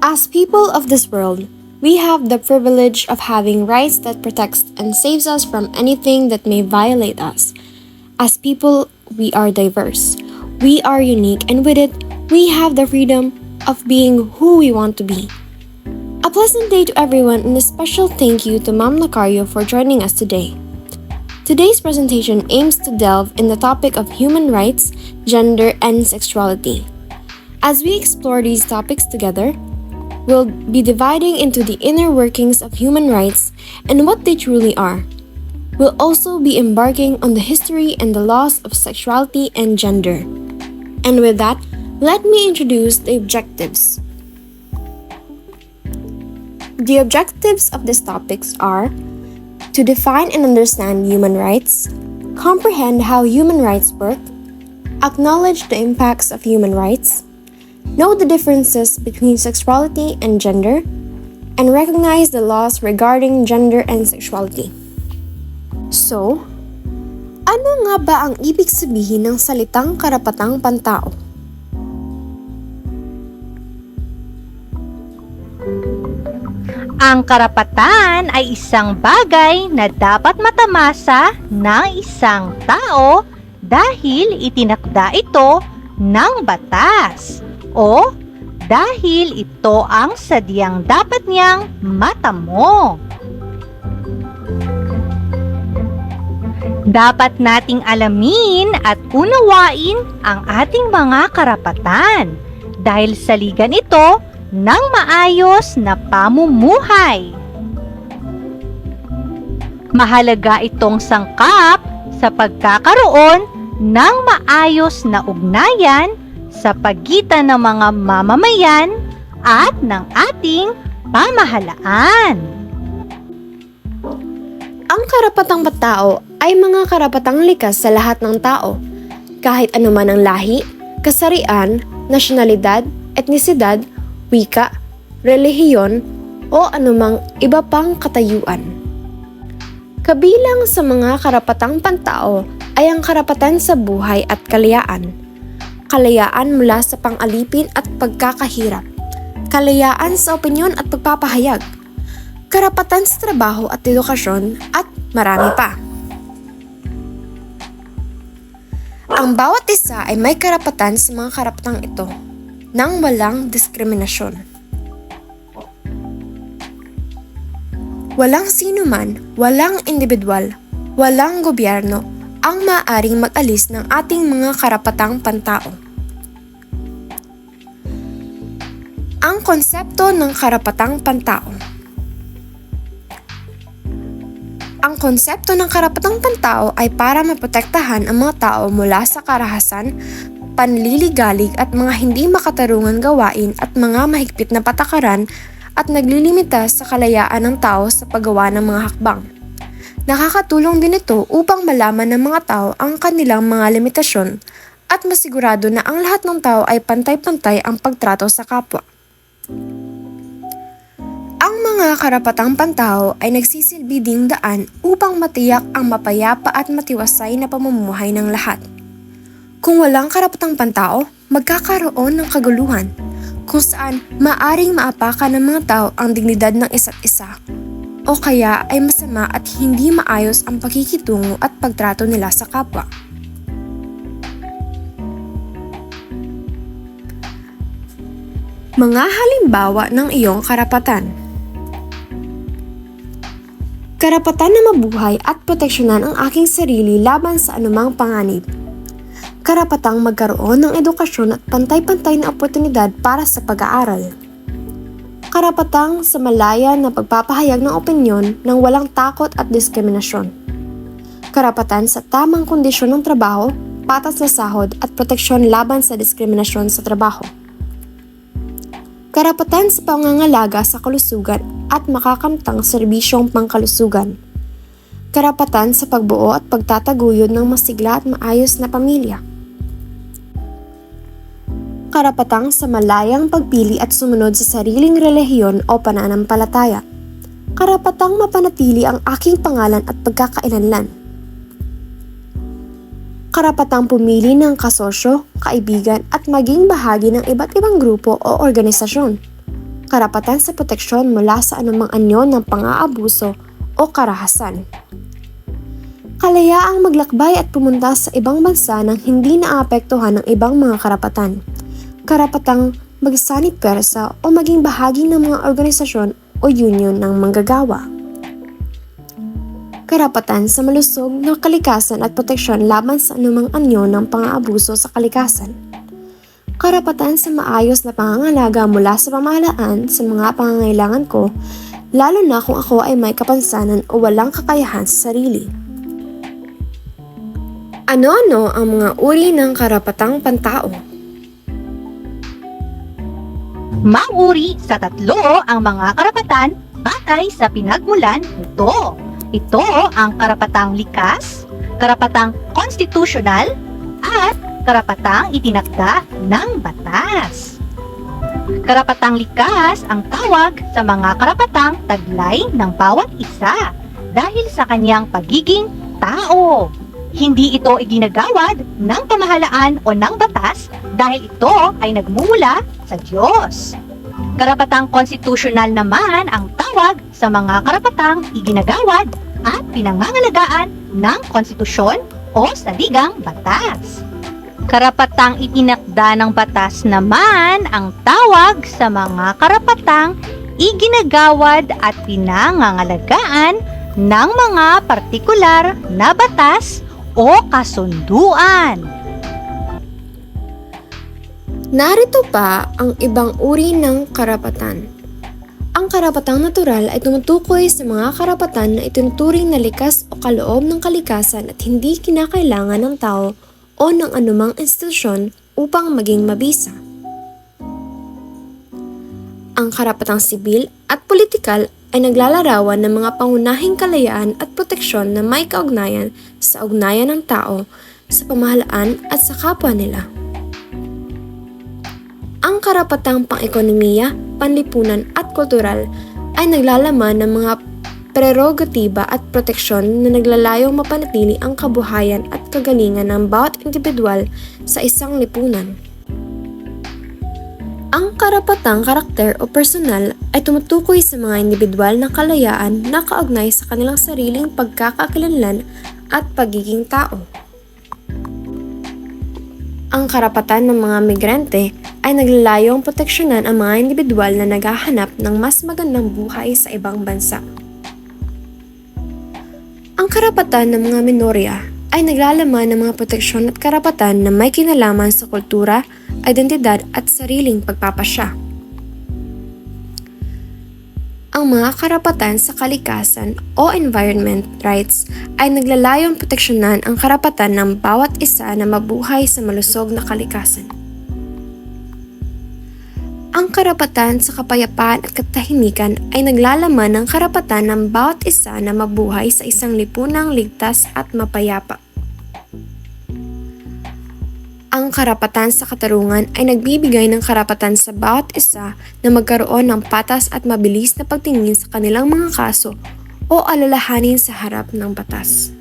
As people of this world, we have the privilege of having rights that protects and saves us from anything that may violate us. As people, we are diverse. We are unique, and with it, we have the freedom of being who we want to be. A pleasant day to everyone, and a special thank you to Ma'am Lacario for joining us today. Today's presentation aims to delve in the topic of human rights, gender, and sexuality. As we explore these topics together, we'll be dividing into the inner workings of human rights and what they truly are. We'll also be embarking on the history and the laws of sexuality and gender. And with that, let me introduce the objectives. The objectives of these topics are to define and understand human rights, comprehend how human rights work, acknowledge the impacts of human rights, know the differences between sexuality and gender, and recognize the laws regarding gender and sexuality. So, ano nga ba ang ibig sabihin ng salitang karapatang pantao? Ang karapatan ay isang bagay na dapat matamasa ng isang tao dahil itinakda ito ng batas o dahil ito ang sadyang dapat niyang matamo. Dapat nating alamin at unawain ang ating mga karapatan dahil saligan ito ng maayos na pamumuhay. Mahalaga itong sangkap sa pagkakaroon ng maayos na ugnayan sa pagitan ng mga mamamayan at ng ating pamahalaan. Ang karapatang pantao ay mga karapatang likas sa lahat ng tao, kahit anuman ang lahi, kasarian, nasyonalidad, etnisidad, wika, relihiyon, o anumang iba pang katayuan. Kabilang sa mga karapatang pantao ay ang karapatan sa buhay at kalayaan, kalayaan mula sa pang-alipin at pagkakahirap, kalayaan sa opinyon at pagpapahayag, karapatan sa trabaho at edukasyon, at marami pa. Ang bawat isa ay may karapatan sa mga karapatang ito nang walang diskriminasyon. Walang sinuman, walang individual, walang gobyerno ang maaaring mag-alis ng ating mga karapatang pantao. Ang konsepto ng karapatang pantao. Ang konsepto ng karapatang pantao ay para maprotektahan ang mga tao mula sa karahasan, panliligalig at mga hindi makatarungan gawain at mga mahigpit na patakaran at naglilimita sa kalayaan ng tao sa paggawa ng mga hakbang. Nakakatulong din ito upang malaman ng mga tao ang kanilang mga limitasyon at masigurado na ang lahat ng tao ay pantay-pantay ang pagtrato sa kapwa. Ang mga karapatang pantao ay nagsisilbi ding daan upang matiyak ang mapayapa at matiwasay na pamumuhay ng lahat. Kung walang karapatang pantao, magkakaroon ng kaguluhan, kung saan maaring maapakan ng mga tao ang dignidad ng isa't isa, o kaya ay masama at hindi maayos ang pakikitungo at pagtrato nila sa kapwa. Mga halimbawa ng iyong karapatan. Karapatan na mabuhay at proteksyonan ang aking sarili laban sa anumang panganib. Karapatang magkaroon ng edukasyon at pantay-pantay na oportunidad para sa pag-aaral. Karapatang sa malaya na pagpapahayag ng opinyon ng walang takot at diskriminasyon. Karapatan sa tamang kondisyon ng trabaho, patas na sahod at proteksyon laban sa diskriminasyon sa trabaho. Karapatan sa pangangalaga sa kalusugan at makakamtang serbisyong pangkalusugan. Karapatan sa pagbuo at pagtataguyod ng masigla at maayos na pamilya. Karapatang sa malayang pagpili at sumunod sa sariling relihiyon o pananampalataya. Karapatang mapanatili ang aking pangalan at pagkakailanlan. karapatang pumili ng kasosyo, kaibigan at maging bahagi ng iba't ibang grupo o organisasyon. karapatan sa proteksyon mula sa anumang anyo ng pang-aabuso o karahasan. Kalayaang maglakbay at pumunta sa ibang bansa nang hindi naapektuhan ng ibang mga karapatan. Karapatang magsanib pwersa o maging bahagi ng mga organisasyon o union ng manggagawa. Karapatan sa malusog na kalikasan at proteksyon laban sa anumang anyo ng pang-aabuso sa kalikasan. Karapatan sa maayos na pangangalaga mula sa pamahalaan sa mga pangangailangan ko, lalo na kung ako ay may kapansanan o walang kakayahan sa sarili. Ano-ano ang mga uri ng karapatang pantao? Mauri sa tatlo ang mga karapatan batay sa pinagmulan nito. Ito ang karapatang likas, karapatang konstitusyonal, at karapatang itinakda ng batas. Karapatang likas ang tawag sa mga karapatang taglay ng bawat isa dahil sa kanyang pagiging tao. Hindi ito iginagawad ng pamahalaan o ng batas dahil ito ay nagmumula sa Diyos. Karapatang konstitusyonal naman ang tawag sa mga karapatang iginagawad at pinangangalagaan ng konstitusyon o saligang batas. Karapatang itinakda ng batas naman ang tawag sa mga karapatang iginagawad at pinangangalagaan ng mga partikular na batas o kasunduan. Narito pa ang ibang uri ng karapatan. Ang karapatang natural ay tumutukoy sa mga karapatan na itinuturing na likas o kaloob ng kalikasan at hindi kinakailangan ng tao o ng anumang institusyon upang maging mabisa. Ang karapatang sibil at politikal ay naglalarawan ng mga pangunahing kalayaan at proteksyon na may kaugnayan sa ugnayan ng tao, sa pamahalaan at sa kapwa nila. Ang karapatang pang-ekonomiya, panlipunan at kultural ay naglalaman ng mga prerogatiba at proteksyon na naglalayong mapanatili ang kabuhayan at kagalingan ng bawat individual sa isang lipunan. Ang karapatang karakter o personal ay tumutukoy sa mga individual na kalayaan na kaugnay sa kanilang sariling pagkakakilanlan at pagiging tao. Ang karapatan ng mga migrante ay naglalayong proteksyonan ang mga individual na naghahanap ng mas magandang buhay sa ibang bansa. Ang karapatan ng mga minorya ay naglalaman ng mga proteksyon at karapatan na may kinalaman sa kultura, identidad at sariling pagpapasya. Ang mga karapatan sa kalikasan o environment rights ay naglalayong proteksyonan ang karapatan ng bawat isa na mabuhay sa malusog na kalikasan. Ang karapatan sa kapayapaan at katahimikan ay naglalaman ng karapatan ng bawat isa na mabuhay sa isang lipunang ligtas at mapayapa. Ang karapatan sa katarungan ay nagbibigay ng karapatan sa bawat isa na magkaroon ng patas at mabilis na pagtingin sa kanilang mga kaso o alalahanin sa harap ng batas.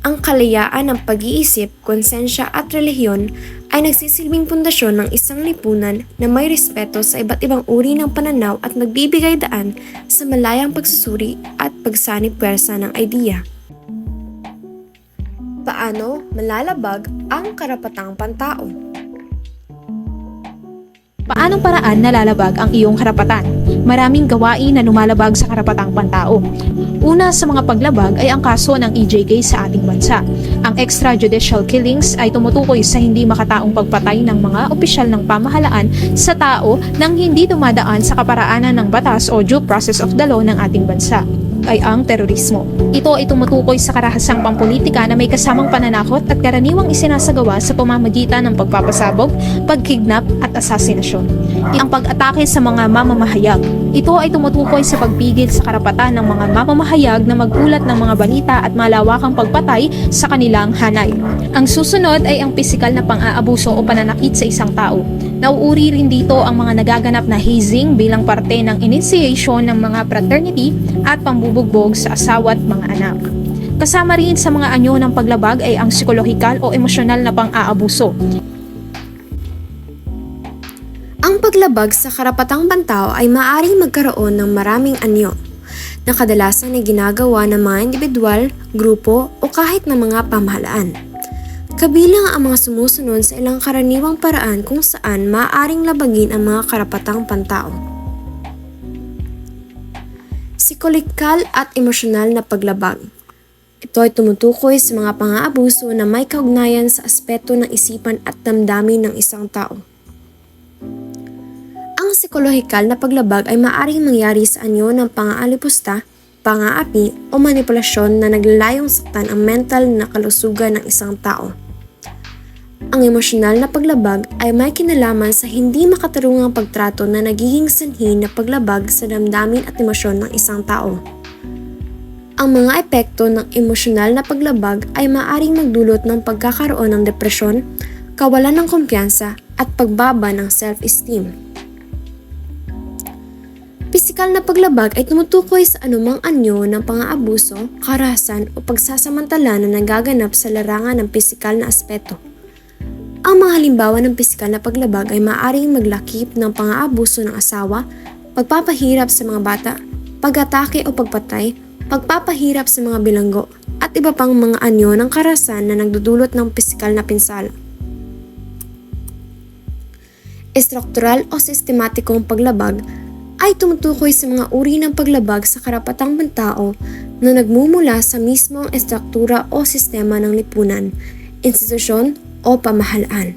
Ang kalayaan ng pag-iisip, konsensya at relihiyon ay nagsisilbing pundasyon ng isang lipunan na may respeto sa iba't ibang uri ng pananaw at nagbibigay daan sa malayang pagsusuri at pagsanib puwersa ng idea. Paano malalabag ang karapatang pantao? Paanong paraan nalalabag ang iyong karapatan? Maraming gawain na lumalabag sa karapatang pantao. Una sa mga paglabag ay ang kaso ng EJK sa ating bansa. Ang extrajudicial killings ay tumutukoy sa hindi makataong pagpatay ng mga opisyal ng pamahalaan sa tao nang hindi dumadaan sa kaparaanan ng batas o due process of the law ng ating bansa ay ang terorismo. Ito ay tumutukoy sa karahasang pampolitika na may kasamang pananakot at karaniwang isinasagawa sa pamamagitan ng pagpapasabog, pagkidnap at asasinasyon. Ang pag-atake sa mga mamamahayag. Ito ay tumutukoy sa pagpigil sa karapatan ng mga mamamahayag na magulat ng mga balita at malawakang pagpatay sa kanilang hanay. Ang susunod ay ang pisikal na pang-aabuso o pananakit sa isang tao. Nauuri rin dito ang mga nagaganap na hazing bilang parte ng initiation ng mga fraternity at pambubugbog sa asawa at mga anak. Kasama rin sa mga anyo ng paglabag ay ang psikolohikal o emosyonal na pang-aabuso. Ang paglabag sa karapatang pantao ay maaaring magkaroon ng maraming anyo na kadalasan ay ginagawa ng mga individual, grupo o kahit ng mga pamahalaan. Kabilang ang mga sumusunod sa ilang karaniwang paraan kung saan maaaring labagin ang mga karapatang pantao. Psikolikal at emosyonal na paglabag. Ito ay tumutukoy sa mga pang-aabuso na may kaugnayan sa aspeto ng isipan at damdamin ng isang tao. Ang psikolohikal na paglabag ay maaaring mangyari sa anyo ng pang-aalipusta, pang-aapi o manipulasyon na naglalayong saktan ang mental na kalusugan ng isang tao. Ang emosyonal na paglabag ay may kinalaman sa hindi makatarungang pagtrato na nagiging sanhi na paglabag sa damdamin at emosyon ng isang tao. Ang mga epekto ng emosyonal na paglabag ay maaaring magdulot ng pagkakaroon ng depresyon, kawalan ng kumpiyansa at pagbaba ng self-esteem. Pisikal na paglabag ay tumutukoy sa anumang anyo ng pang-aabuso, karahasan o pagsasamantala na nagaganap sa larangan ng pisikal na aspeto. Ang mga halimbawa ng pisikal na paglabag ay maaaring maglakip ng pang-aabuso ng asawa, pagpapahirap sa mga bata, pag-atake o pagpatay, pagpapahirap sa mga bilanggo, at iba pang mga anyo ng karahasan na nagdudulot ng pisikal na pinsala. Estruktural o sistematikong paglabag ay tumutukoy sa mga uri ng paglabag sa karapatang pantao na nagmumula sa mismong estruktura o sistema ng lipunan, institusyon o pamahalaan.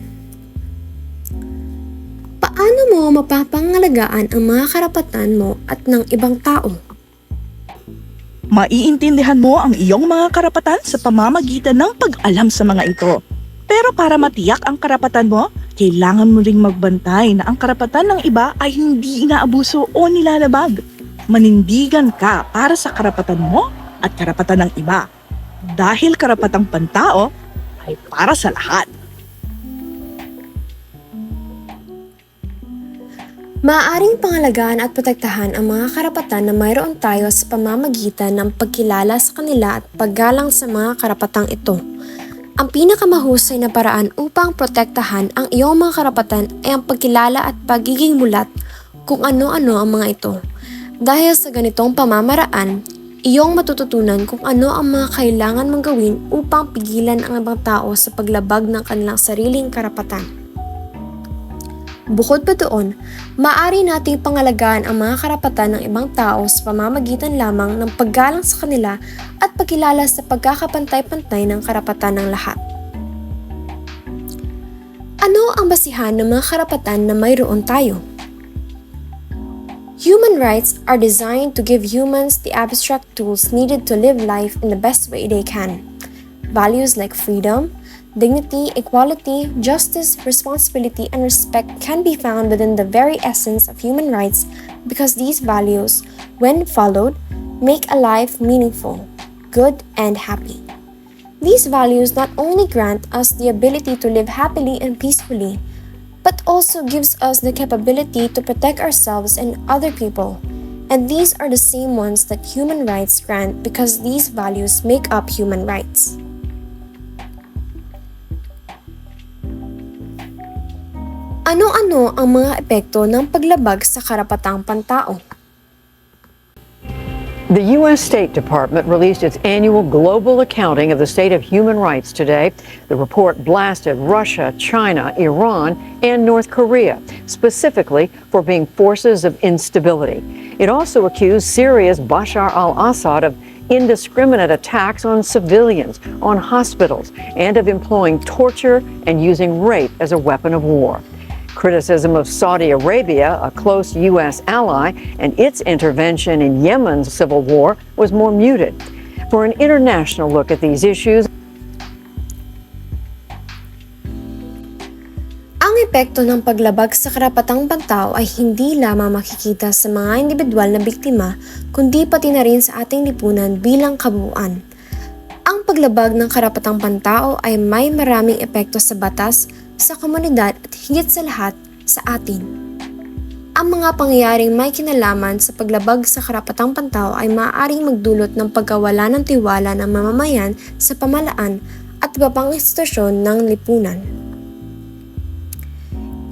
Paano mo mapapangalagaan ang mga karapatan mo at ng ibang tao? Maiintindihan mo ang iyong mga karapatan sa pamamagitan ng pag-alam sa mga ito. Pero para matiyak ang karapatan mo, kailangan mo ring magbantay na ang karapatan ng iba ay hindi inaabuso o nilalabag. Manindigan ka para sa karapatan mo at karapatan ng iba. Dahil karapatang pantao ay para sa lahat. Maaaring pangalagaan at protektahan ang mga karapatan na mayroon tayo sa pamamagitan ng pagkilala sa kanila at paggalang sa mga karapatang ito. Ang pinakamahusay na paraan upang protektahan ang iyong mga karapatan ay ang pagkilala at pagiging mulat kung ano-ano ang mga ito. Dahil sa ganitong pamamaraan, iyong matututunan kung ano ang mga kailangan mong gawin upang pigilan ang ibang tao sa paglabag ng kanilang sariling karapatan. Bukod pa doon, maaari nating pangalagaan ang mga karapatan ng ibang tao sa pamamagitan lamang ng paggalang sa kanila at pagkilala sa pagkakapantay-pantay ng karapatan ng lahat. Ano ang basihan ng mga karapatan na mayroon tayo? Human rights are designed to give humans the abstract tools needed to live life in the best way they can. Values like freedom, dignity, equality, justice, responsibility, and respect can be found within the very essence of human rights because these values, when followed, make a life meaningful, good, and happy. These values not only grant us the ability to live happily and peacefully, but also gives us the capability to protect ourselves and other people. And these are the same ones that human rights grant because these values make up human rights. Ano-ano ang mga epekto ng paglabag sa karapatang pantao? The U.S. State Department released its annual global accounting of the state of human rights today. The report blasted Russia, China, Iran, and North Korea, specifically for being forces of instability. It also accused Syria's Bashar al-Assad of indiscriminate attacks on civilians, on hospitals, and of employing torture and using rape as a weapon of war. Criticism of Saudi Arabia, a close U.S. ally, and its intervention in Yemen's civil war was more muted. For an international look at these issues, Ang epekto ng paglabag sa karapatang pantao ay hindi lamang makikita sa mga individual na biktima, kundi pati na rin sa ating lipunan bilang kabuuan. Ang paglabag ng karapatang pantao ay may maraming epekto sa batas, sa komunidad at higit sa lahat sa atin. Ang mga pangyayaring may kinalaman sa paglabag sa karapatang pantao ay maaaring magdulot ng pagkawala ng tiwala ng mamamayan sa pamahalaan at iba pang institusyon ng lipunan.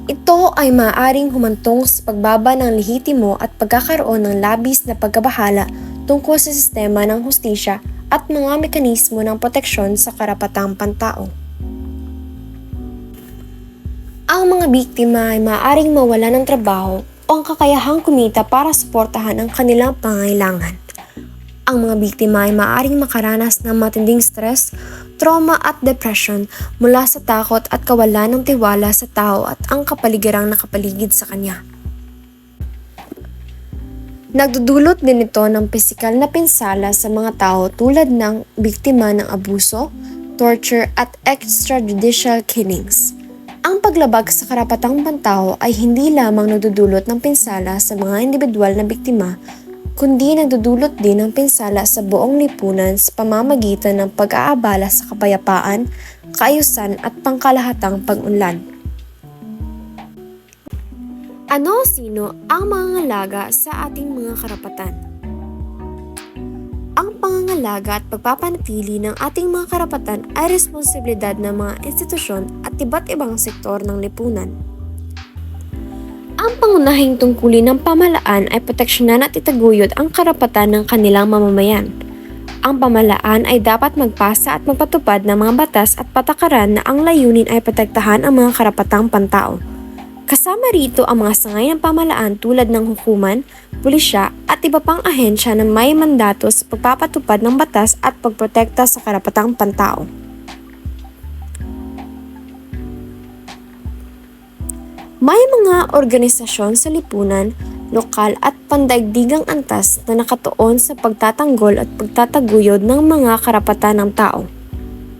Ito ay maaaring humantong sa pagbaba ng lehitimo at pagkakaroon ng labis na pagkabahala tungkol sa sistema ng hustisya at mga mekanismo ng proteksyon sa karapatang pantao. Ang mga biktima ay maaaring mawala ng trabaho o ang kakayahang kumita para suportahan ang kanilang pangangailangan. Ang mga biktima ay maaaring makaranas ng matinding stress, trauma at depression mula sa takot at kawalan ng tiwala sa tao at ang kapaligirang nakapaligid sa kanya. Nagdudulot din ito ng pisikal na pinsala sa mga tao tulad ng biktima ng abuso, torture at extrajudicial killings. Ang paglabag sa karapatang pantao ay hindi lamang nagdudulot ng pinsala sa mga individual na biktima, kundi nagdudulot din ng pinsala sa buong lipunan sa pamamagitan ng pag-aabala sa kapayapaan, kaayusan at pangkalahatang pag-unlad. Ano o sino ang mangangalaga sa ating mga karapatan? Ang pangangalaga at pagpapanatili ng ating mga karapatan ay responsibilidad ng mga institusyon at iba't ibang sektor ng lipunan. Ang pangunahing tungkulin ng pamahalaan ay proteksyonan at itaguyod ang karapatan ng kanilang mamamayan. Ang pamahalaan ay dapat magpasa at magpatupad ng mga batas at patakaran na ang layunin ay protektahan ang mga karapatang pantao. Kasama rito ang mga sangay ng pamahalaan tulad ng hukuman, pulisya at iba pang ahensya na may mandato sa pagpapatupad ng batas at pagprotekta sa karapatang pantao. May mga organisasyon sa lipunan, lokal at pandaigdigang antas na nakatuon sa pagtatanggol at pagtataguyod ng mga karapatan ng tao.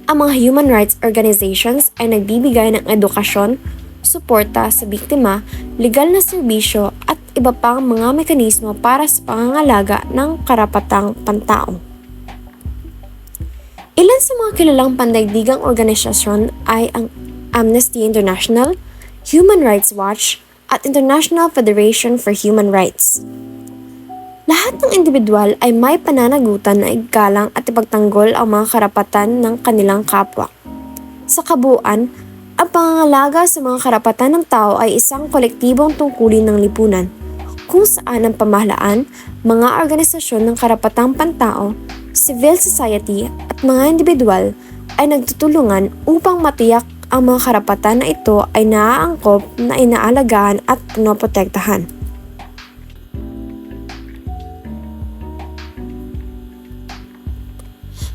Ang mga human rights organizations ay nagbibigay ng edukasyon, suporta sa biktima, legal na serbisyo at iba pang mga mekanismo para sa pangangalaga ng karapatang pantao. Ilan sa mga kilalang pandaigdigang organisasyon ay ang Amnesty International, Human Rights Watch, at International Federation for Human Rights. Lahat ng individual ay may pananagutan na igalang at ipagtanggol ang mga karapatan ng kanilang kapwa. Sa kabuuan, ang pangangalaga sa mga karapatan ng tao ay isang kolektibong tungkulin ng lipunan, kung saan ang pamahalaan, mga organisasyon ng karapatang pantao, civil society at mga individual ay nagtutulungan upang matiyak ang mga karapatan na ito ay naaangkop na inaalagaan at pinoprotektahan.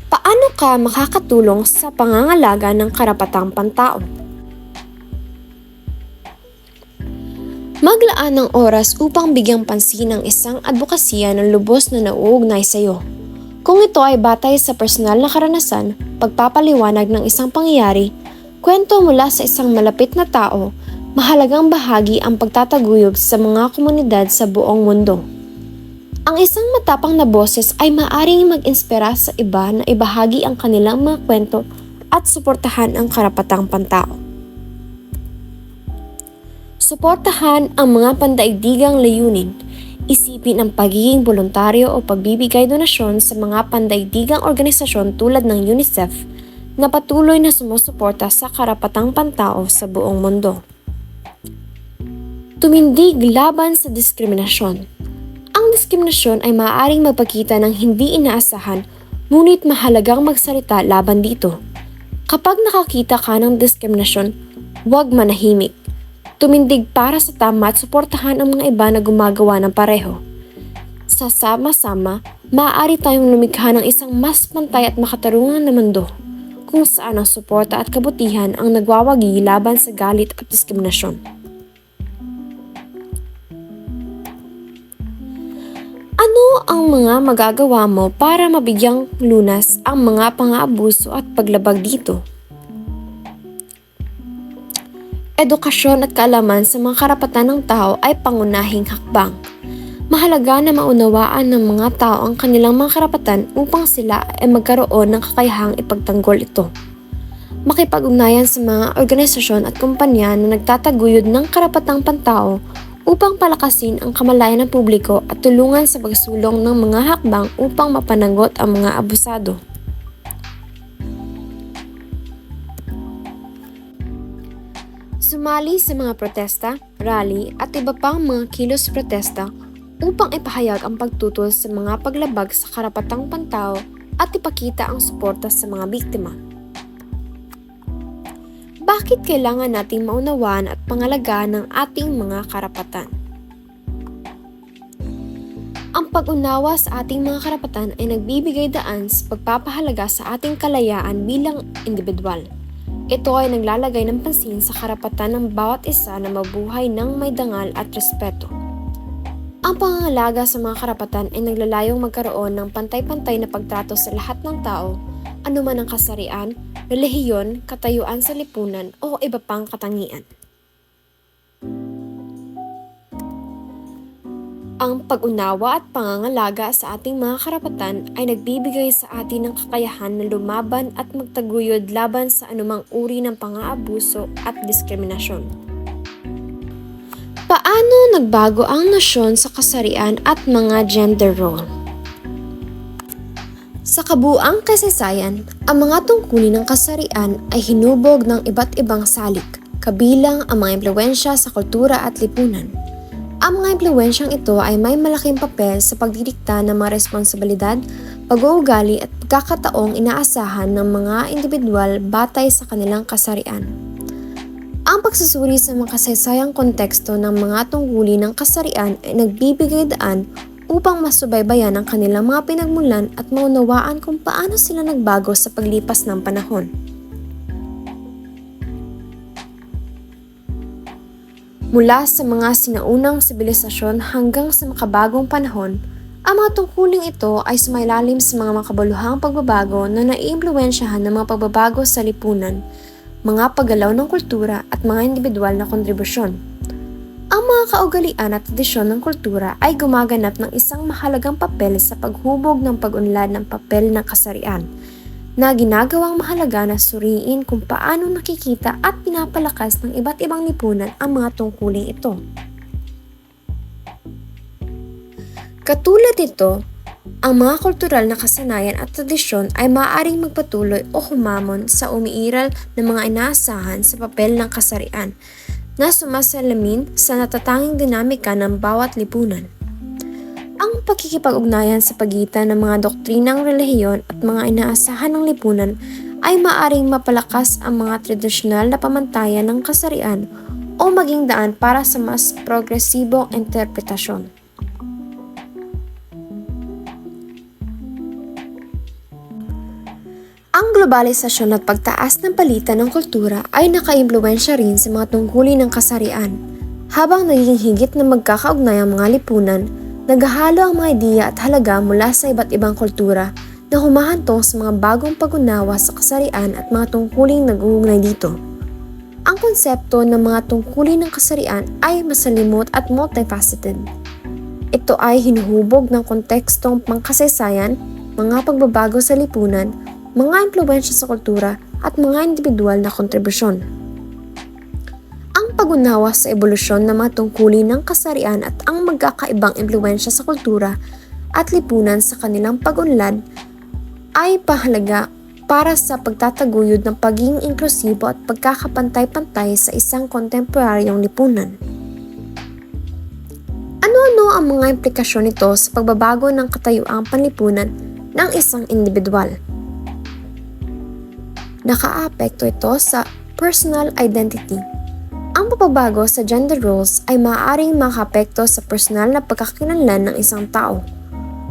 Paano ka makakatulong sa pangangalaga ng karapatang pantao? Maglaan ng oras upang bigyang pansin ang isang advokasya ng lubos na nauugnay sa iyo. Kung ito ay batay sa personal na karanasan, pagpapaliwanag ng isang pangyayari, kwento mula sa isang malapit na tao, mahalagang bahagi ang pagtataguyod sa mga komunidad sa buong mundo. Ang isang matapang na boses ay maaring mag-inspira sa iba na ibahagi ang kanilang mga kwento at suportahan ang karapatang pantao. Suportahan ang mga pandaigdigang layunin. Isipin ang pagiging voluntaryo o pagbibigay donasyon sa mga pandaigdigang organisasyon tulad ng UNICEF na patuloy na sumusuporta sa karapatang pantao sa buong mundo. Tumindig laban sa diskriminasyon. Ang diskriminasyon ay maaaring magpakita ng hindi inaasahan, ngunit mahalagang magsalita laban dito. Kapag nakakita ka ng diskriminasyon, huwag manahimik. Tumindig para sa tama at suportahan ang mga iba na gumagawa ng pareho. Sa sama-sama, maaari tayong lumikha ng isang mas pantay at makatarungan na mundo, kung saan ang suporta at kabutihan ang nagwawagi laban sa galit at diskriminasyon. Ano ang mga magagawa mo para mabigyang lunas ang mga pang-aabuso at paglabag dito? Edukasyon at kaalaman sa mga karapatan ng tao ay pangunahing hakbang. Mahalaga na maunawaan ng mga tao ang kanilang mga karapatan upang sila ay magkaroon ng kakayahang ipagtanggol ito. Makipag-ugnayan sa mga organisasyon at kumpanya na nagtataguyod ng karapatang pantao upang palakasin ang kamalayan ng publiko at tulungan sa pagsulong ng mga hakbang upang mapanagot ang mga abusado. sumali sa mga protesta, rally at iba pang mga kilos protesta upang ipahayag ang pagtutol sa mga paglabag sa karapatang pantao at ipakita ang suporta sa mga biktima. Bakit kailangan nating maunawaan at pangalagaan ang ating mga karapatan? Ang pag-unawa sa ating mga karapatan ay nagbibigay daan sa pagpapahalaga sa ating kalayaan bilang individual. Ito ay naglalagay ng pansin sa karapatan ng bawat isa na mabuhay ng may dangal at respeto. Ang pangangalaga sa mga karapatan ay naglalayong magkaroon ng pantay-pantay na pagtrato sa lahat ng tao, anuman ang kasarian, relihiyon, katayuan sa lipunan o iba pang katangian. Ang pag-unawa at pangangalaga sa ating mga karapatan ay nagbibigay sa atin ng kakayahan na lumaban at magtaguyod laban sa anumang uri ng pang-aabuso at diskriminasyon. Paano nagbago ang nosyon sa kasarian at mga gender role? Sa kabuuang kasaysayan, ang mga tungkulin ng kasarian ay hinubog ng iba't ibang salik, kabilang ang mga impluwensya sa kultura at lipunan. Ang mga impluwensyang ito ay may malaking papel sa pagdidikta ng mga responsibilidad, pag-uugali at pagkakataong inaasahan ng mga individual batay sa kanilang kasarian. Ang pagsusuri sa mga kasaysayang konteksto ng mga tungkulin ng kasarian ay nagbibigay daan upang masubaybayan ang kanilang mga pinagmulan at maunawaan kung paano sila nagbago sa paglipas ng panahon. Mula sa mga sinaunang sibilisasyon hanggang sa makabagong panahon, ang mga tungkuling ito ay sumailalim sa mga makabuluhang pagbabago na naiimpluwensyahan ng mga pagbabago sa lipunan, mga paggalaw ng kultura at mga individual na kontribusyon. Ang mga kaugalian at tradisyon ng kultura ay gumaganap ng isang mahalagang papel sa paghubog ng pag-unlad ng papel ng kasarian, na ginagawang mahalaga na suriin kung paano nakikita at pinapalakas ng iba't ibang lipunan ang mga tungkuling ito. Katulad nito, ang mga kultural na kasanayan at tradisyon ay maaaring magpatuloy o humamon sa umiiral ng mga inaasahan sa papel ng kasarian, na sumasalamin sa natatanging dinamika ng bawat lipunan. Ang pakikipag-ugnayan sa pagitan ng mga doktrinang relihiyon at mga inaasahan ng lipunan ay maaaring mapalakas ang mga tradisyonal na pamantayan ng kasarian o maging daan para sa mas progresibong interpretasyon. Ang globalisasyon at pagtaas ng palitan ng kultura ay nakaimpluwensya rin sa mga tungkulin ng kasarian. Habang naging higit na magkakaugnay ang mga lipunan, naghahalo ang mga ideya at halaga mula sa iba't ibang kultura na humahantong sa mga bagong pag-unawa sa kasarian at mga tungkuling nag-uugnay dito. Ang konsepto ng mga tungkulin ng kasarian ay masalimot at multifaceted. Ito ay hinuhubog ng kontekstong pangkasaysayan, mga pagbabago sa lipunan, mga impluwensya sa kultura at mga individual na kontribusyon. Ang pag-unawa sa ebolusyon ng mga tungkulin ng kasarian at ang magkakaibang impluwensya sa kultura at lipunan sa kanilang pag-unlad ay pahalaga para sa pagtataguyod ng pagiging inklusibo at pagkakapantay-pantay sa isang kontemporaryong lipunan. Ano-ano ang mga implikasyon nito sa pagbabago ng katayuang panlipunan ng isang individual? Nakaapekto ito sa personal identity. Ang pagbabago sa gender roles ay maaaring makaapekto sa personal na pagkakakilanlan ng isang tao.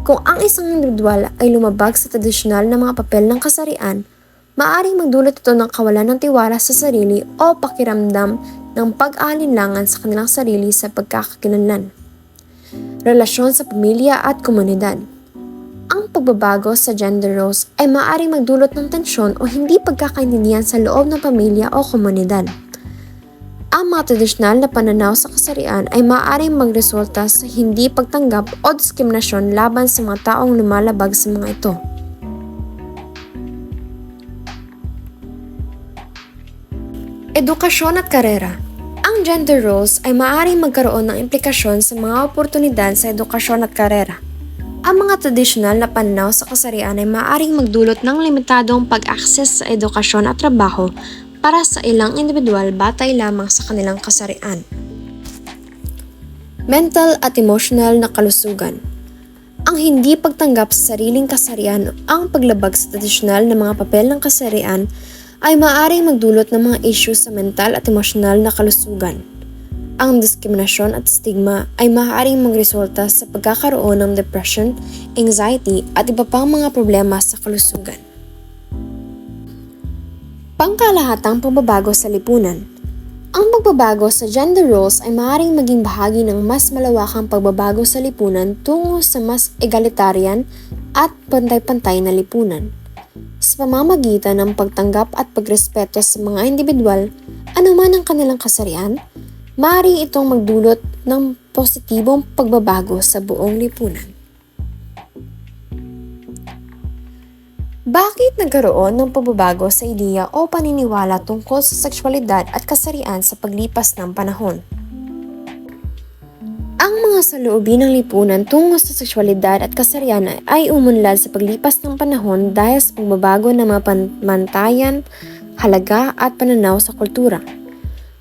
Kung ang isang individual ay lumabag sa tradisyonal na mga papel ng kasarian, maaaring magdulot ito ng kawalan ng tiwala sa sarili o pakiramdam ng pag-aalinlangan sa kanilang sarili sa pagkakakilanlan. Relasyon sa pamilya at komunidad. Ang pagbabago sa gender roles ay maaaring magdulot ng tensyon o hindi pagkakaintindihan sa loob ng pamilya o komunidad. Ang mga tradisyonal na pananaw sa kasarian ay maaaring magresulta sa hindi pagtanggap o diskriminasyon laban sa mga taong lumalabag sa mga ito. Edukasyon at karera. Ang gender roles ay maaaring magkaroon ng implikasyon sa mga oportunidad sa edukasyon at karera. Ang mga tradisyonal na pananaw sa kasarian ay maaaring magdulot ng limitadong pag-access sa edukasyon at trabaho para sa ilang individual batay lamang sa kanilang kasarian. Mental at emotional na kalusugan. Ang hindi pagtanggap sa sariling kasarian o ang paglabag sa tradisyonal na mga papel ng kasarian ay maaaring magdulot ng mga issues sa mental at emosyonal na kalusugan. Ang diskriminasyon at stigma ay maaaring magresulta sa pagkakaroon ng depression, anxiety at iba pang mga problema sa kalusugan. Pangkalahatang pagbabago sa lipunan. Ang pagbabago sa gender roles ay maaaring maging bahagi ng mas malawakang pagbabago sa lipunan tungo sa mas egalitarian at pantay-pantay na lipunan. Sa pamamagitan ng pagtanggap at pagrespeto sa mga individual, anuman ang kanilang kasarian, maaari itong magdulot ng positibong pagbabago sa buong lipunan. Bakit nagkaroon ng pagbabago sa ideya o paniniwala tungkol sa sexualidad at kasarian sa paglipas ng panahon? Ang mga saloobin ng lipunan tungo sa sexualidad at kasarian ay umunlad sa paglipas ng panahon dahil sa pagbabago ng mga pamantayan, halaga at pananaw sa kultura.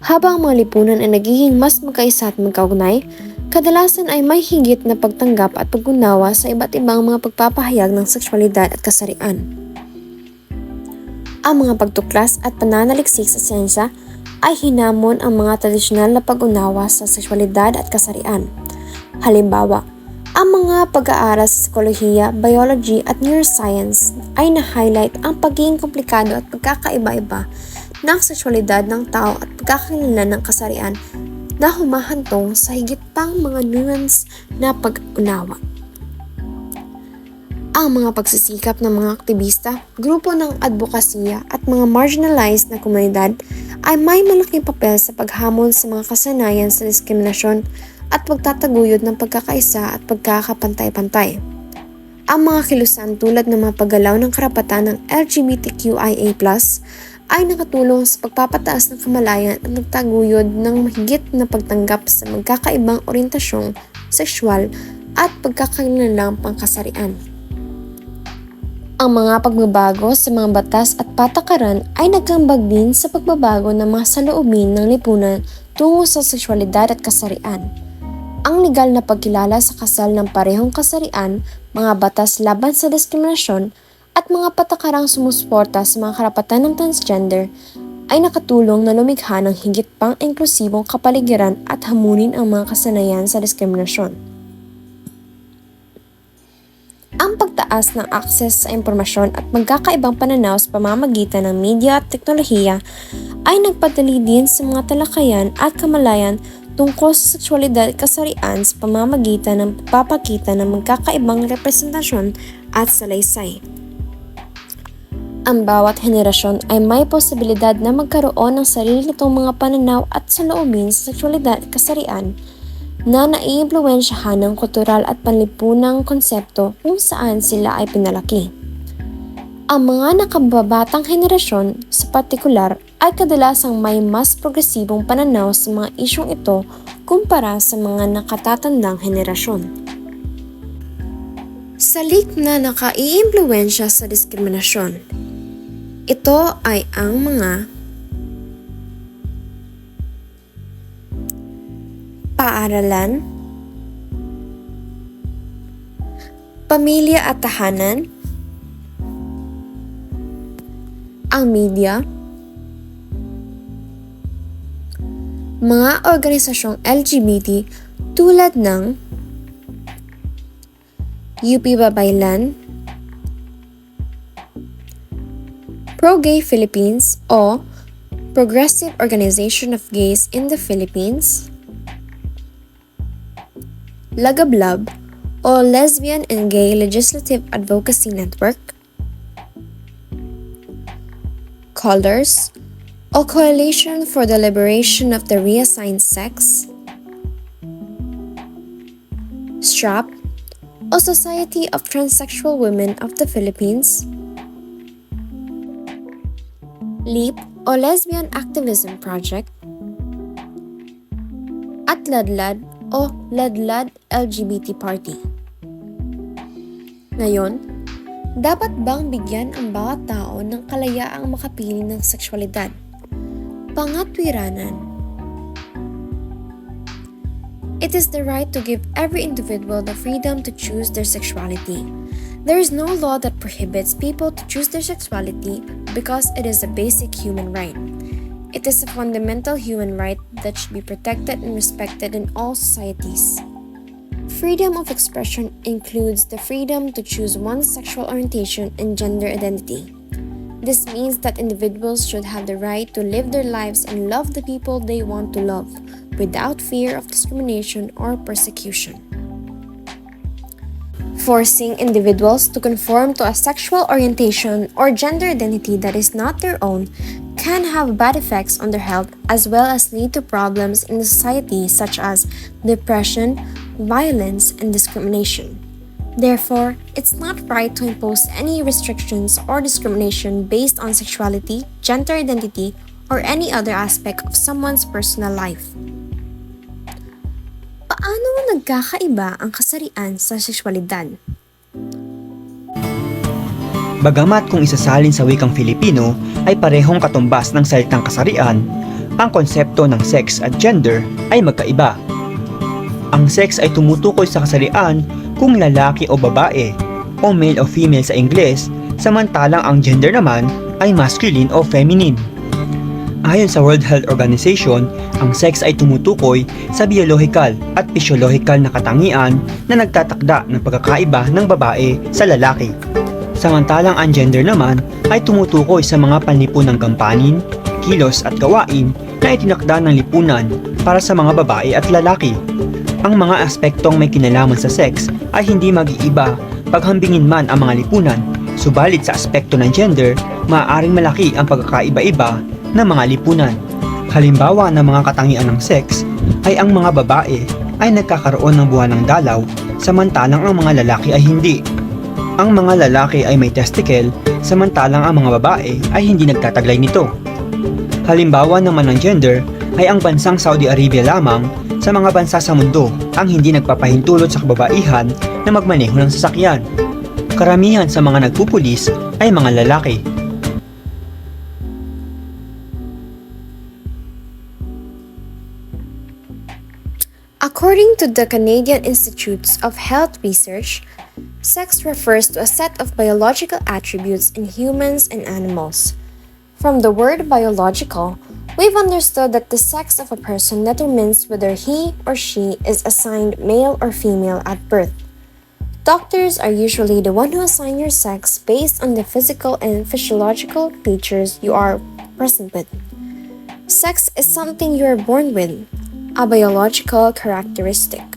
Habang ang mga lipunan ay nagiging mas magkaisa at magkaugnay, kadalasan ay may higit na pagtanggap at pag-unawa sa iba't ibang mga pagpapahayag ng sexualidad at kasarian. Ang mga pagtuklas at pananaliksik sa siyensya ay hinamon ang mga tradisyonal na pag-unawa sa sexualidad at kasarian. Halimbawa, ang mga pag-aaral sa psikolohiya, biology at neuroscience ay na-highlight ang pagiging komplikado at pagkakaiba-iba ng sexualidad ng tao at pagkakakilanlan ng kasarian na humahantong sa higit pang mga nuance na pag-unawa. Ang mga pagsisikap ng mga aktivista, grupo ng advokasya at mga marginalized na komunidad ay may malaking papel sa paghamon sa mga kasanayan sa diskriminasyon at pagtataguyod ng pagkakaisa at pagkakapantay-pantay. Ang mga kilusan tulad ng mga paggalaw ng karapatan ng LGBTQIA+, ay nakatulong sa pagpapataas ng kamalayan at nagtaguyod ng mahigit na pagtanggap sa magkakaibang orientasyong sexual at pagkakakilanlang pangkasarian. Ang mga pagbabago sa mga batas at patakaran ay nagkambag din sa pagbabago ng mga saloobin ng lipunan tungo sa sexualidad at kasarian. Ang legal na pagkilala sa kasal ng parehong kasarian, mga batas laban sa diskriminasyon, at mga patakarang sumusuporta sa mga karapatan ng transgender ay nakatulong na lumikha ng higit pang inklusibong kapaligiran at hamunin ang mga kasanayan sa diskriminasyon. Ang pagtaas ng akses sa impormasyon at magkakaibang pananaw sa pamamagitan ng media at teknolohiya ay nagpadali din sa mga talakayan at kamalayan tungkol sa sexualidad at kasarian sa pamamagitan ng pagpapakita ng magkakaibang representasyon at salaysay. Ang bawat henerasyon ay may posibilidad na magkaroon ng sarili nitong mga pananaw at saloobin sa sexualidad at kasarian na naiimpluwensyahan ng kultural at panlipunang konsepto kung saan sila ay pinalaki. Ang mga nakababatang henerasyon sa partikular ay kadalasang may mas progresibong pananaw sa mga isyong ito kumpara sa mga nakatatandang henerasyon. Salik na nakaiimpluwensya sa diskriminasyon. Ito ay ang mga paaralan, pamilya at tahanan, ang media, mga organisasyong LGBT tulad ng UP Babaylan, Pro-Gay Philippines o Progressive Organization of Gays in the Philippines, Lagablab o Lesbian and Gay Legislative Advocacy Network, Colors o Coalition for the Liberation of the Reassigned Sex, STRAP o Society of Transsexual Women of the Philippines, LEAP o Lesbian Activism Project, at LADLAD o LADLAD LGBT Party. Ngayon, dapat bang bigyan ang bawat tao ng kalayaang makapili ng sexualidad? Pangatwiranan. It is the right to give every individual the freedom to choose their sexuality. There is no law that prohibits people to choose their sexuality because it is a basic human right. It is a fundamental human right that should be protected and respected in all societies. Freedom of expression includes the freedom to choose one's sexual orientation and gender identity. This means that individuals should have the right to live their lives and love the people they want to love, without fear of discrimination or persecution. Forcing individuals to conform to a sexual orientation or gender identity that is not their own can have bad effects on their health as well as lead to problems in the society such as depression, violence, and discrimination. Therefore, it's not right to impose any restrictions or discrimination based on sexuality, gender identity, or any other aspect of someone's personal life. Paano nagkakaiba ang kasarian sa sexualidad? Bagamat kung isasalin sa wikang Filipino ay parehong katumbas ng salitang kasarian, ang konsepto ng sex at gender ay magkaiba. Ang sex ay tumutukoy sa kasarian kung lalaki o babae, o male o female sa Ingles, samantalang ang gender naman ay masculine o feminine. Ayon sa World Health Organization, ang sex ay tumutukoy sa biological at physiological na katangian na nagtatakda ng pagkakaiba ng babae sa lalaki. Samantalang ang gender naman ay tumutukoy sa mga panlipunang gampanin, kilos at gawain na itinakda ng lipunan para sa mga babae at lalaki. Ang mga aspektong may kinalaman sa sex ay hindi mag-iiba paghambingin man ang mga lipunan, subalit sa aspekto ng gender, maaaring malaki ang pagkakaiba-iba ng mga lipunan. Halimbawa ng mga katangian ng sex ay ang mga babae ay nagkakaroon ng buwan ng dalaw, samantalang ang mga lalaki ay hindi. Ang mga lalaki ay may testicle, samantalang ang mga babae ay hindi nagtataglay nito. Halimbawa naman ng gender ay ang bansang Saudi Arabia lamang sa mga bansa sa mundo ang hindi nagpapahintulot sa kababaihan na magmaneho ng sasakyan. Karamihan sa mga nagpupulis ay mga lalaki. According to the Canadian Institutes of Health Research, sex refers to a set of biological attributes in humans and animals. From the word biological, we've understood that the sex of a person determines whether he or she is assigned male or female at birth. Doctors are usually the one who assign your sex based on the physical and physiological features you are present with. Sex is something you are born with, a biological characteristic.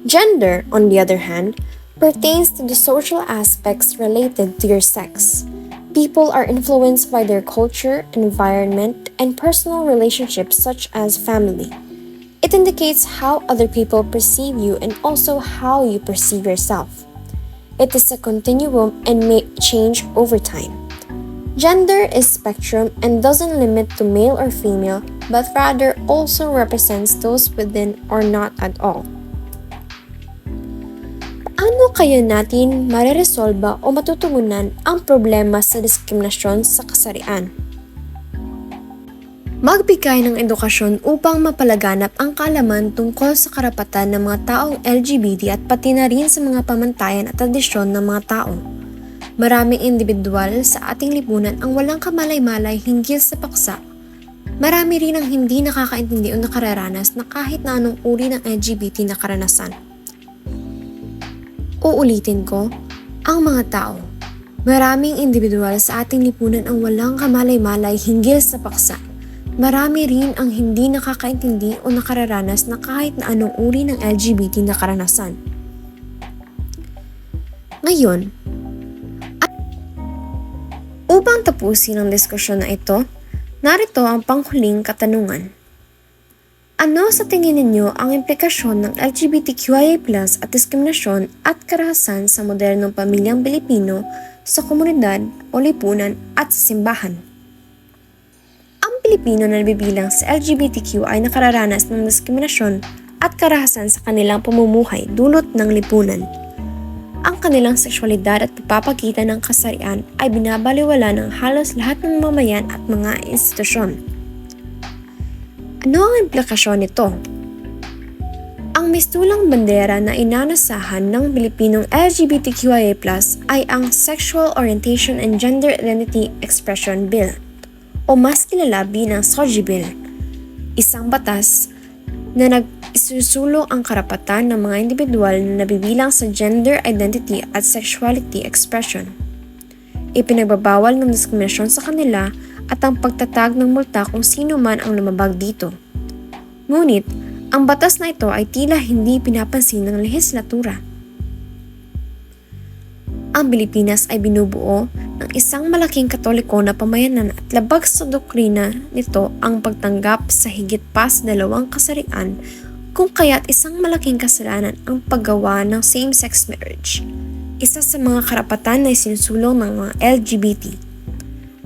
Gender, on the other hand, pertains to the social aspects related to your sex. People are influenced by their culture, environment, and personal relationships such as family. It indicates how other people perceive you and also how you perceive yourself. It is a continuum and may change over time. Gender is spectrum and doesn't limit to male or female, but rather also represents those within or not at all. Paano kaya natin mareresolba o matutugunan ang problema sa diskriminasyon sa kasarian? Magbigay ng edukasyon upang mapalaganap ang kaalaman tungkol sa karapatan ng mga taong LGBT at pati na rin sa mga pamantayan at tradisyon ng mga tao. Maraming individual sa ating lipunan ang walang kamalay-malay hinggil sa paksa. Marami rin ang hindi nakakaintindi o nakararanas na kahit na anong uri ng LGBT na karanasan. Uulitin ko, ang mga tao. Maraming individual sa ating lipunan ang walang kamalay-malay hinggil sa paksa. Marami rin ang hindi nakakaintindi o nakararanas na kahit na anong uri ng LGBT na karanasan. Ngayon, upang tapusin ang diskusyon na ito, narito ang panghuling katanungan. Ano sa tingin ninyo ang implikasyon ng LGBTQIA+ at diskriminasyon at karahasan sa modernong pamilyang Pilipino sa komunidad o lipunan at sa simbahan? Ang Pilipino na nabibilang sa LGBTQ ay nakararanas ng diskriminasyon at karahasan sa kanilang pamumuhay dulot ng lipunan. ang kanilang sexualidad at pagpapakita ng kasarian ay binabaliwala ng halos lahat ng mamayan at mga institusyon. Ano ang implikasyon nito? Ang mistulang bandera na inanasahan ng Pilipinong LGBTQIA+ ay ang Sexual Orientation and Gender Identity Expression Bill o mas kilala bilang SOGI Bill, isang batas na nag-isusulong ang karapatan ng mga individual na nabibilang sa gender identity at sexuality expression. Ipinagbabawal ng diskriminasyon sa kanila at ang pagtatag ng multa kung sino man ang lumabag dito. Ngunit, ang batas na ito ay tila hindi pinapansin ng lehislatura. Ang Pilipinas ay binubuo ng isang malaking Katoliko na pamayanan at labag sa doktrina nito ang pagtanggap sa higit pa sa dalawang kasarian, kung kaya't isang malaking kasalanan ang paggawa ng same-sex marriage, isa sa mga karapatan na isinusulong ng mga LGBT.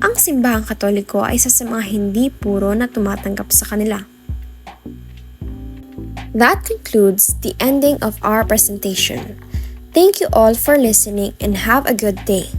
Ang simbahang Katoliko ay isa sa mga hindi puro na tumatanggap sa kanila. That concludes the ending of our presentation. Thank you all for listening and have a good day.